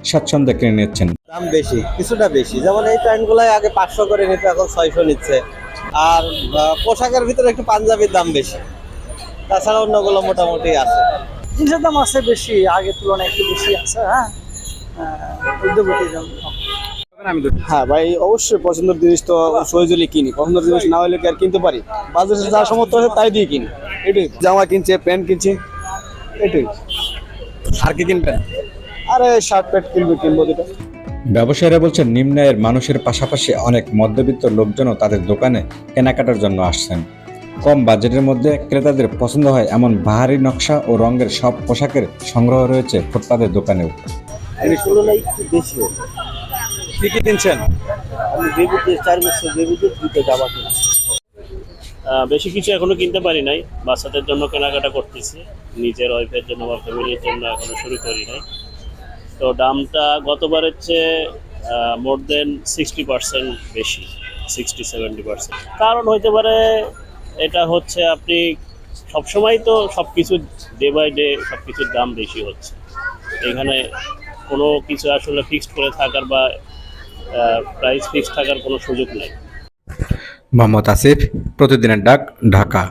স্বাচ্ছন্দ্যে কিনে নিচ্ছেন। দাম বেশি, কিছুটা বেশি। যেমন এই প্যান্টগুলাই আগে 500 করে নিত, এখন 600 নিচ্ছে। আর পোশাকের ভিতরে একটু পাঞ্জাবির দাম বেশি, তাছাড়া অন্যগুলো মোটামুটি আছে। জিনিসের দাম আছে বেশি, আগের তুলনায় একটু বেশি আছে। হ্যাঁ ভাই, অবশ্যই পছন্দের জিনিস তো সহজেই কিনি, পছন্দের জিনিস না হলে কি আর কিনতে পারি? বাজারে যা সমর্থ আছে তাই দিয়ে কিনি। এটাই, জামা কিনছে, প্যান্ট কিনছে, এটাই। আর কি কিনবেন? আরে শার্ট প্যান্ট কিনবো দুটো। ব্যবসায়ীরা বলছেন, নিম্ন আয়ের মানুষের পাশাপাশি অনেক মধ্যবিত্ত লোকজনও তাদের দোকানে কেনাকাটার জন্য আসছেন। কম বাজেটের মধ্যে ক্রেতাদের পছন্দ হয় এমন বাহারি নকশা ও রঙের সব পোশাকের সংগ্রহ রয়েছে ফুটপাতের দোকানেও। এর তুলনায় একটু বেশি হবে। কি কি কিনছেন? আমি বেবিতে 4 বছর বেবিতে দুটো জামা কিনছি। বেশি কিছু এখনো কিনতে পারি নাই, বাচ্চাদের জন্য কেনাকাটা করতেছি, নিজের ওয়াইফের জন্য বা ফ্যামিলির জন্য এখনো শুরু করি নাই। তো দামটা গতবারের চেয়ে মোর দেন 60% বেশি, 60-70%। কারণ হইতে পারে এটা হচ্ছে আপনি সবসময় তো সব কিছু ডে বাই ডে সব কিছুর দাম বেশি হচ্ছে, এখানে কোনো কিছু আসলে ফিক্সড করে থাকার বা প্রাইস ফিক্সড থাকার কোনো সুযোগ নেই। মোহাম্মদ আসিফ, প্রতিদিনের ডাক, ঢাকা।